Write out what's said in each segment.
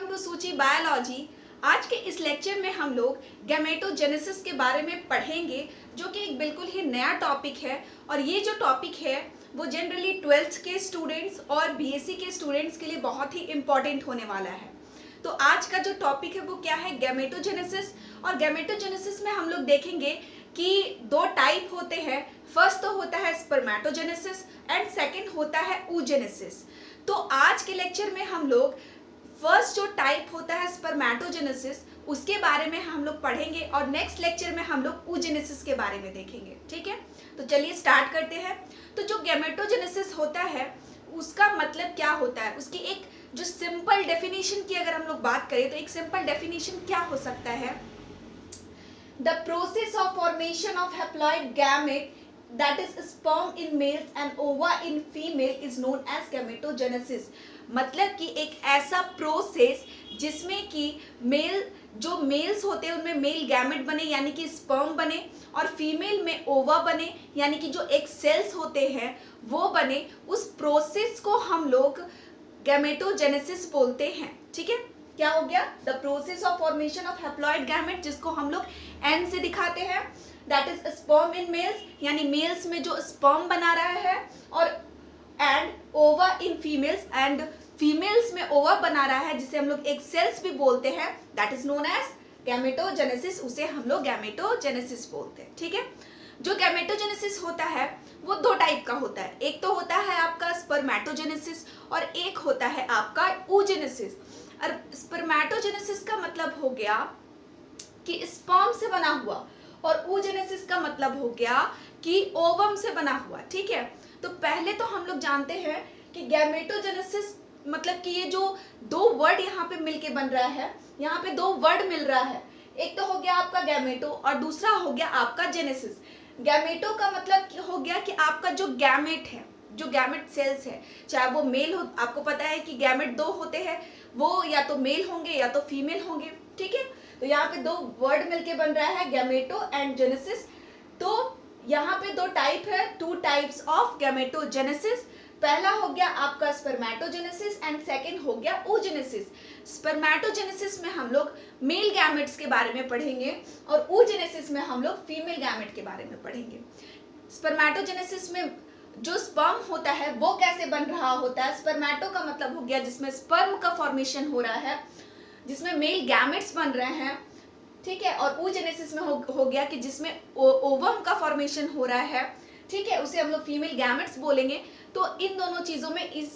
Welcome to सूची biology. आज के इस लेक्चर में हम लोग गैमेटोजेनेसिस के बारे में पढ़ेंगे, जो कि एक बिल्कुल ही नया टॉपिक है। और ये जो टॉपिक है वो जनरली 12th के स्टूडेंट्स और बीएससी के स्टूडेंट्स के लिए बहुत ही इम्पॉर्टेंट होने वाला है। तो आज का जो टॉपिक है वो क्या है, गैमेटोजेनेसिस। और गैमेटोजेनेसिस में हम लोग देखेंगे कि दो टाइप होते हैं। फर्स्ट तो होता है स्पर्मेटोजेनेसिस एंड सेकंड होता है oogenesis। तो आज के लेक्चर में हम लोग फर्स्ट जो टाइप होता है स्पर्मेटोजेनेसिस उसके बारे में हम लोग पढ़ेंगे और नेक्स्ट लेक्चर में हम लोग oogenesis के बारे में देखेंगे। ठीक है, तो चलिए स्टार्ट करते हैं। तो जो गैमेटोजेनेसिस होता है उसका मतलब क्या होता है, उसकी एक जो सिंपल डेफिनेशन की अगर हम लोग बात करें तो एक सिंपल डेफिनेशन क्या हो सकता है, the process of formation of haploid gamete that is sperm in males and ova in female is known as gametogenesis। मतलब कि एक ऐसा प्रोसेस जिसमें कि जो मेल्स होते हैं उनमें मेल गैमेट बने यानी कि स्पर्म बने, और फीमेल में ओवा बने यानी कि जो एक सेल्स होते हैं वो बने, उस प्रोसेस को हम लोग गैमेटोजेनेसिस बोलते हैं। ठीक है, क्या हो गया, the process of formation of haploid gamete, जिसको हम लोग एन से दिखाते हैं, that is sperm in males यानी मेल्स में जो स्पर्म बना रहा है, और एंड ओवा इन फीमेल्स एंड फीमेल्स में ओवा बना रहा है, जिसे हम लोग एक सेल्स भी बोलते हैं, that is known as gametogenesis. उसे हम लोग गैमेटोजेनेसिस बोलते हैं। ठीक है, जो गैमेटोजेनेसिस होता है वो दो टाइप का होता है। एक तो होता है आपका स्पर्मेटोजेनेसिस और एक होता है आपका oogenesis। और स्पर्मेटोजेनेसिस का मतलब हो गया कि स्पर्म से बना हुआ, और oogenesis का मतलब हो गया कि ओवम से बना हुआ। ठीक है, तो पहले तो हम लोग जानते हैं कि गैमेटोजेनेसिस मतलब कि ये जो दो वर्ड यहाँ पे मिलके बन रहा है, यहाँ पे दो वर्ड मिल रहा है। एक तो हो गया आपका गैमेटो और दूसरा हो गया आपका जेनेसिस। गैमेटो का मतलब हो गया कि आपका जो गैमेट है, जो गैमेट सेल्स है, चाहे वो मेल हो, आपको पता है कि गैमेट दो होते हैं, वो या तो मेल होंगे या तो फीमेल होंगे। ठीक है, तो यहाँ पे दो वर्ड मिलके बन रहा है गैमेटो एंड जेनेसिस। तो यहाँ पे दो टाइप है, टू टाइप्स ऑफ गैमेटोजेनेसिस। पहला हो गया आपका स्पर्मेटोजेनेसिस एंड सेकंड हो गया oogenesis। स्पर्मेटोजेनेसिस में हम लोग मेल गैमेट्स के बारे में पढ़ेंगे और oogenesis में हम लोग फीमेल गैमेट के बारे में पढ़ेंगे। स्पर्मेटोजेनेसिस में जो स्पर्म होता है वो कैसे बन रहा होता है, स्पर्मेटो का मतलब हो गया जिसमें स्पर्म का फॉर्मेशन हो रहा है, जिसमें मेल गैमेट्स बन रहे हैं। ठीक है, और oogenesis में हो गया कि जिसमें ओवम का फॉर्मेशन हो रहा है। ठीक है, उसे हम लोग फीमेल गैमेट्स बोलेंगे। तो इन दोनों चीजों में इस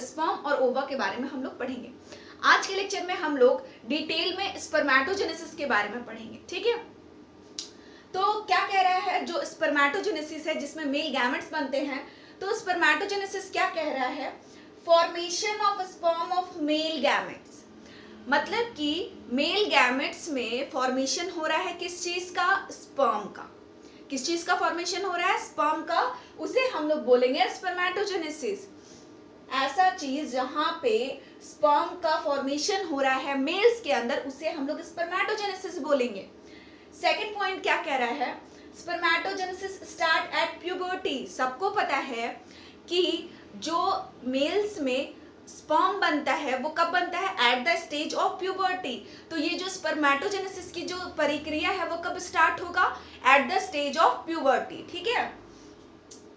स्पर्म और ओवा के बारे में हम लोग पढ़ेंगे। आज के लेक्चर में हम लोग डिटेल में स्पर्मेटोजेनेसिस के बारे में पढ़ेंगे। ठीक है, तो क्या कह रहा है, जो स्पर्मेटोजेनेसिस है जिसमें मेल गैमेट्स बनते हैं, तो स्पर्मेटोजेनेसिस क्या कह रहा है, formation of sperm of male gametes. मतलब कि मेल गैमेट्स में फॉर्मेशन हो रहा है किस चीज का, स्पर्म का। किस चीज का फॉर्मेशन हो रहा है, स्पर्म का, उसे हम लोग बोलेंगे स्पर्मेटोजेनेसिस। ऐसा चीज जहां पे स्पर्म का फॉर्मेशन हो रहा है मेल्स के अंदर, उसे हम लोग स्पर्मेटोजेनेसिस बोलेंगे। सेकंड पॉइंट क्या कह रहा है, स्पर्मेटोजेनेसिस स्टार्ट एट प्यूबर्टी। सबको पता है कि जो मेल्स में स्पर्म बनता है वो कब बनता है, eight the stage of puberty. तो ये जो स्पर्मेटोजेनेसिस की जो प्रक्रिया है वो कब स्टार्ट होगा, at the stage of puberty. ठीक है,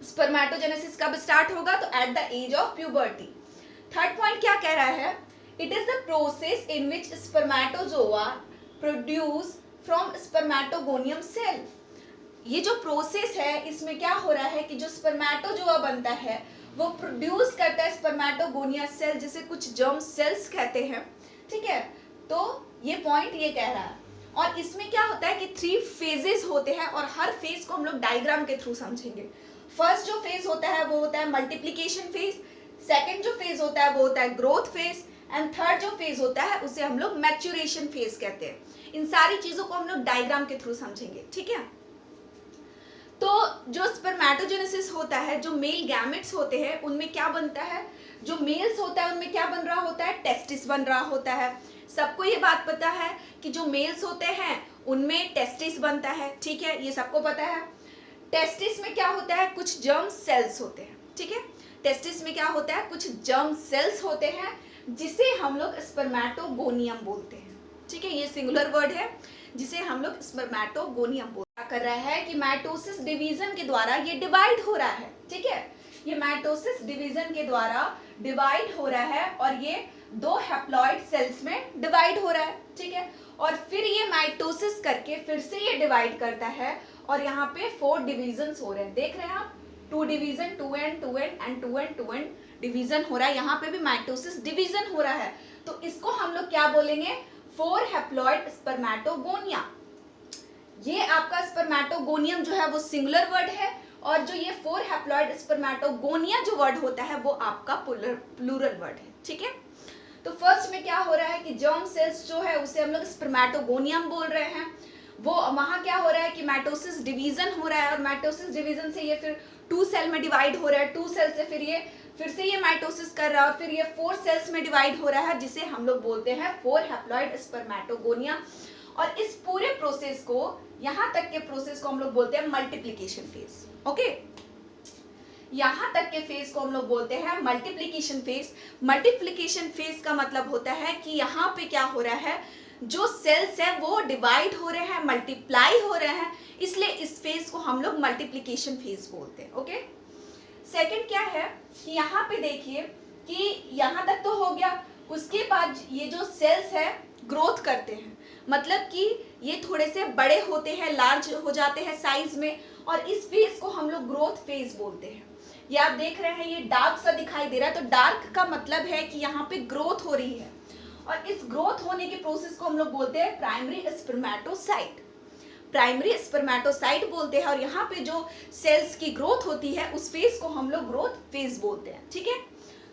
स्पर्मेटोजेनेसिस कब स्टार्ट होगा, तो at the age of puberty. Third point क्या कह रहा है, it is the process in which spermatozoa produce from spermatogonium cell. ये जो प्रोसेस है इसमें क्या हो रहा है कि जो स्पर्मेटोजोआ बनता है वो प्रोड्यूस करता है स्पर्मेटोगोनिया सेल, जिसे कुछ जर्म सेल्स कहते हैं। ठीक है, तो ये पॉइंट ये कह रहा है। और इसमें क्या होता है कि 3 फेजेस होते हैं और हर फेज को हम लोग डायग्राम के थ्रू समझेंगे। फर्स्ट जो फेज होता है वो होता है मल्टीप्लीकेशन फेज, सेकेंड जो फेज होता है वो होता है ग्रोथ फेज, एंड थर्ड जो फेज होता है उसे हम लोग मैच्योरेशन फेज कहते हैं। इन सारी चीजों को हम लोग डायग्राम के थ्रू समझेंगे। ठीक है, तो जो स्पर्मेटोजेनेसिस होता है, जो मेल गैमेट्स होते हैं उनमें क्या बनता है, जो मेल्स होता है उनमें क्या बन रहा होता है, टेस्टिस बन रहा होता है। सबको ये बात पता है कि जो मेल्स होते हैं उनमें टेस्टिस बनता है। ठीक है, ये सबको पता है। टेस्टिस में क्या होता है, कुछ जर्म सेल्स होते हैं। ठीक है, टेस्टिस में क्या होता है, कुछ जर्म सेल्स होते हैं जिसे हम लोग स्पर्मेटोगोनियम बोलते हैं। ठीक है, ये सिंगुलर वर्ड है जिसे हम लोग स्पर्मेटोगोनियम बोलते हैं। क्या कर रहा है कि माइटोसिस डिवीजन के द्वारा ये डिवाइड हो रहा है। ठीक है, ये माइटोसिस डिवीजन के द्वारा डिवाइड हो रहा है और ये 2 हैप्लॉइड सेल्स में डिवाइड हो रहा है। ठीक है, और फिर ये माइटोसिस करके फिर से ये डिवाइड करता है और यहाँ पे 4 डिविजन्स हो रहे हैं। देख रहे हैं आप, 2 division, 2n 2n and 2n 2n division हो रहा है। यहाँ पे भी माइटोसिस डिवीजन हो रहा है, तो इसको हम लोग क्या बोलेंगे? 4 हैप्लॉइड स्पर्मेटोगोनिया। ये आपका स्पर्मेटोगोनियम जो है वो सिंगुलर वर्ड है और जो ये 4 हैप्लॉइड स्पर्मेटोगोनिया जो वर्ड होता है वो आपका प्लूरल वर्ड है। ठीक है, तो फर्स्ट में क्या हो रहा है कि जर्म सेल्स जो है उसे हम लोग स्पर्मेटोगोनियम बोल रहे हैं। वो वहां क्या हो रहा है कि माइटोसिस डिवीजन हो रहा है और माइटोसिस डिवीजन से ये फिर 2 सेल में डिवाइड हो रहा है। 2 सेल से फिर से ये माइटोसिस कर रहा है और फिर ये 4 सेल्स में डिवाइड हो रहा है, जिसे हम लोग बोलते हैं 4 हैप्लॉइड स्पर्मेटोगोनिया। और इस पूरे प्रोसेस को, यहाँ तक के प्रोसेस को हम लोग बोलते हैं मल्टीप्लिकेशन फेज। ओके, यहाँ तक के फेज को हम लोग बोलते हैं मल्टीप्लिकेशन फेज। मल्टीप्लिकेशन फेज का मतलब होता है कि यहाँ पे क्या हो रहा है, जो सेल्स है वो डिवाइड हो रहे हैं, मल्टीप्लाई हो रहे हैं, इसलिए इस फेज को हम लोग मल्टीप्लिकेशन फेज बोलते हैं। ओके, सेकंड क्या है कि यहाँ पे देखिए कि यहाँ तक तो हो गया, उसके बाद ये जो सेल्स है ग्रोथ करते हैं, मतलब कि ये थोड़े से बड़े होते हैं, लार्ज हो जाते हैं साइज में, और इस फेज को हम लोग ग्रोथ फेज बोलते हैं। ये आप देख रहे हैं, ये डार्क सा दिखाई दे रहा है, तो डार्क का मतलब है कि यहाँ पे ग्रोथ हो रही है और इस ग्रोथ होने के प्रोसेस को हम लोग बोलते हैं प्राइमरी स्पर्मेटोसाइट। प्राइमरी स्पर्मेटोसाइट बोलते हैं और यहाँ पे जो सेल्स की ग्रोथ होती है उस फेज को हम लोग ग्रोथ फेज बोलते हैं। ठीक है,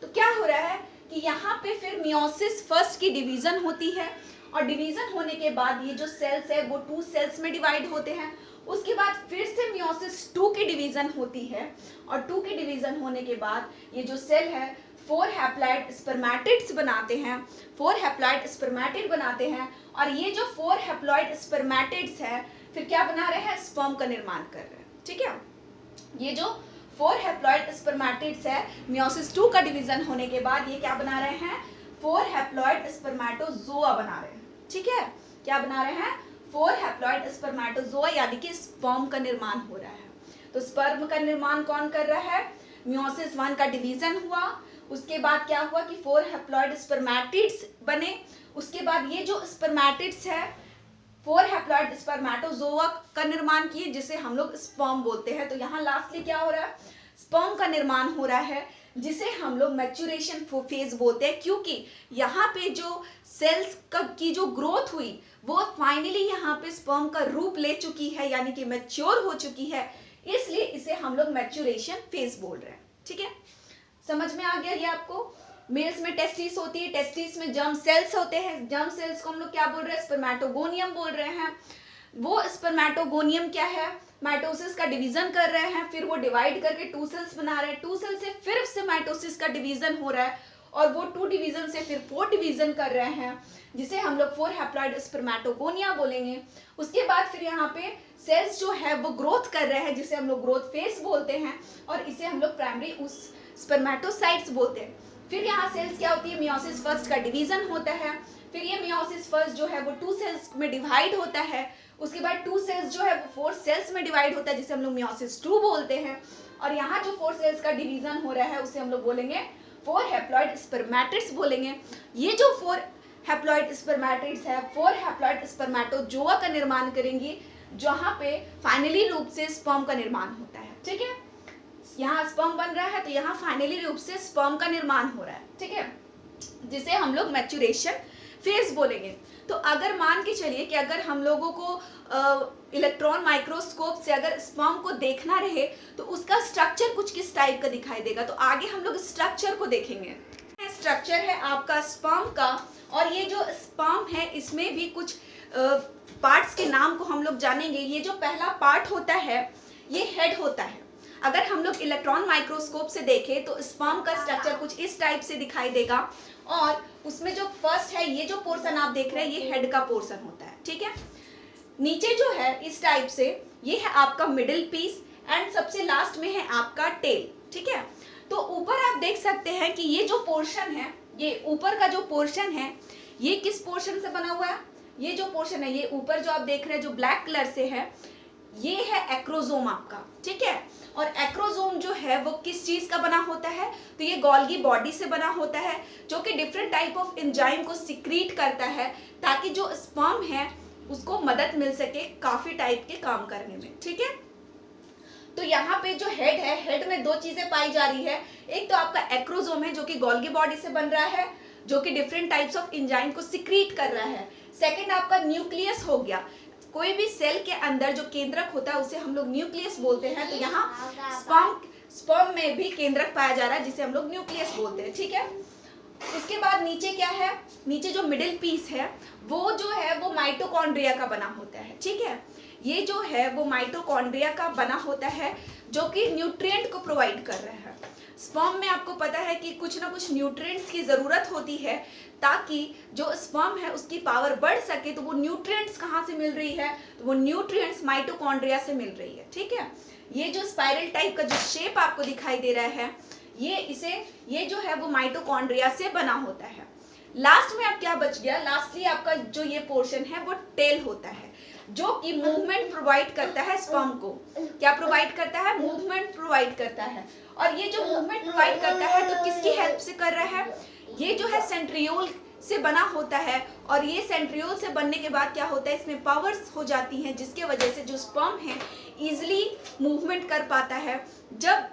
तो क्या हो रहा है कि यहाँ पे फिर मियोसिस फर्स्ट की डिवीजन होती है और डिवीजन होने के बाद ये जो सेल्स है वो 2 सेल्स में डिवाइड होते हैं। उसके बाद फिर से मियोसिस 2 की डिवीजन होती है और 2 की डिवीजन होने के बाद ये जो सेल है 4 हैप्लॉइड स्पर्मेटिड्स बनाते हैं, 4 हैप्लॉइड स्पर्मेटिड बनाते हैं और ये जो 4 हैप्लॉइड स्पर्मेटिड्स है फिर क्या बना रहे हैं? स्पर्म का निर्माण कर रहे हैं। ठीक है, ये जो 4 हैप्लॉइड स्पर्मेटिड्स है, मियोसिस 2 का डिवीजन होने के बाद ये क्या बना रहे हैं? 4 हैप्लॉइड स्पर्मेटोजोआ बना रहे हैं। ठीक है, क्या बना रहे हैं? 4 हैप्लॉइड स्पर्मेटोजोआ, यानी कि स्पर्म का निर्माण हो रहा है। तो स्पर्म का निर्माण कौन कर रहा है? मियोसिस 1 का डिवीजन हुआ, उसके बाद क्या हुआ कि 4 हैप्लॉइड स्पर्मेटिड्स बने, उसके बाद ये जो स्पर्मेटिड्स है 4 हैप्लॉइड स्पर्मेटोजोआ का निर्माण किए, जिसे हम लोग स्पर्म बोलते हैं। तो यहाँ लास्टली क्या हो रहा है? स्पर्म का निर्माण हो रहा है, जिसे हम लोग मैच्योरेशन फेज बोलते हैं, क्योंकि यहाँ पे जो सेल्स की जो ग्रोथ हुई वो फाइनली यहाँ पे स्पर्म का रूप ले चुकी है, यानी कि मैच्योर हो चुकी है, इसलिए इसे हम लोग मैच्योरेशन फेज बोल रहे हैं। ठीक है, समझ में आ गया ये आपको? मेल्स में टेस्टिस होती है, टेस्टिस में जर्म सेल्स होते हैं, जर्म सेल्स को हम लोग क्या बोल रहे हैं? स्पर्मेटोगोनियम बोल रहे हैं। वो स्पर्मेटोगोनियम क्या है? माइटोसिस का डिवीजन कर रहे हैं, फिर वो डिवाइड करके 2 सेल्स बना रहे हैं, 2 सेल से फिर से माइटोसिस का डिवीजन हो रहा है और वो 2 डिवीजन से फिर 4 डिवीजन कर रहे हैं, जिसे हम लोग 4 हैप्लॉइड स्पर्मेटोगोनिया बोलेंगे। उसके बाद फिर यहाँ पे सेल्स जो है वो ग्रोथ कर रहे हैं, जिसे हम लोग ग्रोथ फेज बोलते हैं और इसे हम लोग प्राइमरी उस स्पर्मेटोसाइट्स बोलते हैं। फिर यहाँ सेल्स क्या होती है? मियोसिस फर्स्ट का डिवीजन होता है, फिर ये मियोसिस फर्स्ट जो है वो 2 सेल्स में डिवाइड होता है, उसके बाद 2 सेल्स जो है वो 4 सेल्स में डिवाइड होता है, जिसे हम लोग मियोसिस 2 बोलते हैं। और यहाँ जो 4 सेल्स का डिवीजन हो रहा है उसे हम लोग बोलेंगे 4 हैप्लॉइड स्पर्मेटिड्स बोलेंगे। ये जो 4 हैप्लॉइड स्पर्मेटिड्स है 4 हैप्लॉइड स्पर्मेटोजोआ का निर्माण करेंगी, जहाँ पे फाइनली रूप से स्पर्म का निर्माण होता है। ठीक है, यहाँ स्पर्म बन रहा है तो यहाँ फाइनली रूप से स्पर्म का निर्माण हो रहा है। ठीक है, जिसे हम लोग मैच्योरेशन फेज बोलेंगे। तो अगर मान के चलिए कि अगर हम लोगों को इलेक्ट्रॉन माइक्रोस्कोप से अगर स्पर्म को देखना रहे तो उसका स्ट्रक्चर कुछ किस टाइप का दिखाई देगा, तो आगे हम लोग स्ट्रक्चर को देखेंगे। स्ट्रक्चर है आपका स्पर्म का, और ये जो स्पर्म है इसमें भी कुछ पार्ट्स के नाम को हम लोग जानेंगे। ये जो पहला पार्ट होता है ये हेड होता है। अगर हम लोग इलेक्ट्रॉन माइक्रोस्कोप से देखें तो स्पर्म का स्ट्रक्चर कुछ इस टाइप से दिखाई देगा, और उसमें जो फर्स्ट है ये जो पोर्शन आप देख रहे हैं ये हेड का पोर्शन होता है। ठीक है, नीचे जो है इस टाइप से ये है आपका मिडिल पीस एंड सबसे लास्ट में है आपका टेल। ठीक है, तो ऊपर आप देख सकते हैं कि ये जो पोर्शन है ये ऊपर का जो पोर्शन है ये किस पोर्शन से बना हुआ है? ये जो पोर्शन है, ये ऊपर जो आप देख रहे हैं जो ब्लैक कलर से है, ये है एक्रोसोम आपका, ठीक है। और एक्रोसोम जो है वो किस चीज का बना होता है? तो ये गोल्गी बॉडी से बना होता है, जो कि डिफरेंट टाइप ऑफ एंजाइम को सिक्रीट करता है ताकि जो स्पर्म है उसको मदद मिल सके काफी टाइप के काम करने में, ठीक है। तो यहाँ पे जो हेड है, हेड में दो चीजें पाई जा रही है। एक तो आपका एक्रोसोम है जो कि गोल्गी बॉडी से बन रहा है, जो कि डिफरेंट टाइप्स ऑफ एंजाइम को सिक्रीट कर रहा है। सेकंड आपका न्यूक्लियस हो गया। कोई भी सेल के अंदर जो केंद्रक होता है उसे हम लोग न्यूक्लियस बोलते हैं। तो यहाँ स्पर्म में भी केंद्रक पाया जा रहा है जिसे हम लोग न्यूक्लियस बोलते हैं, ठीक है। उसके बाद नीचे क्या है? नीचे जो मिडिल पीस है वो जो है वो माइटोकॉन्ड्रिया का बना होता है, ठीक है। ये जो है वो माइटोकॉन्ड्रिया का बना होता है जो कि न्यूट्रिएंट को प्रोवाइड कर रहा है। स्पर्म में आपको पता है कि कुछ ना कुछ न्यूट्रिएंट्स की ज़रूरत होती है ताकि जो स्पर्म है उसकी पावर बढ़ सके। तो वो न्यूट्रिएंट्स कहाँ से मिल रही है? तो वो न्यूट्रिएंट्स माइटोकॉन्ड्रिया से मिल रही है, ठीक है। ये जो स्पाइरल टाइप का जो शेप आपको दिखाई दे रहा है ये जो है वो माइटोकॉन्ड्रिया से बना होता है। लास्ट में अब क्या बच गया? लास्टली आपका जो ये पोर्शन है वो टेल होता है जो कि मूवमेंट प्रोवाइड करता है स्पर्म को। क्या प्रोवाइड करता है? मूवमेंट प्रोवाइड करता है। और ये जो मूवमेंट प्रोवाइड करता है तो किसकी हेल्प से कर रहा है? ये जो है सेंट्रियोल से बना होता है। और ये सेंट्रियोल से बनने के बाद क्या होता है? इसमें पावर्स हो जाती हैं जिसके वजह से जो स्पर्म है इजिली मूवमेंट कर पाता है। जब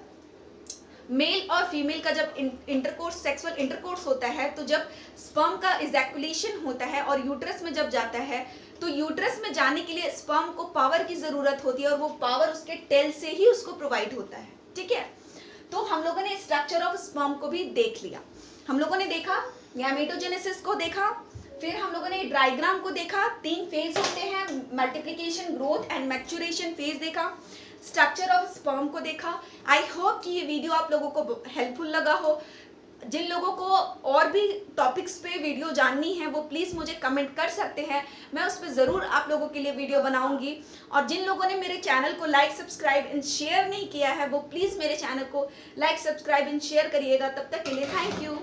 मेल और फीमेल का जब इंटरकोर्स, सेक्सुअल इंटरकोर्स होता है तो जब स्पर्म का इजैकुलेशन होता है और यूट्रस में जब जाता है तो यूट्रस में जाने के लिए स्पर्म को पावर की ज़रूरत होती है और वो पावर उसके टेल से ही उसको प्रोवाइड होता है, ठीक है। तो हम लोगों ने स्ट्रक्चर ऑफ स्पर्म को भी देख लिया। हम लोगों ने देखा गैमेटोजेनेसिस को देखा, फिर हम लोगों ने डायग्राम को देखा। 3 फेज होते हैं, multiplication, growth and maturation phase देखा, स्ट्रक्चर ऑफ स्पर्म को देखा। आई होप कि ये वीडियो आप लोगों को हेल्पफुल लगा हो। जिन लोगों को और भी टॉपिक्स पे वीडियो जाननी है वो प्लीज़ मुझे कमेंट कर सकते हैं, मैं उस पर ज़रूर आप लोगों के लिए वीडियो बनाऊंगी। और जिन लोगों ने मेरे चैनल को लाइक, सब्सक्राइब एंड शेयर नहीं किया है वो प्लीज़ मेरे चैनल को लाइक, सब्सक्राइब एंड शेयर करिएगा। तब तक के लिए थैंक यू।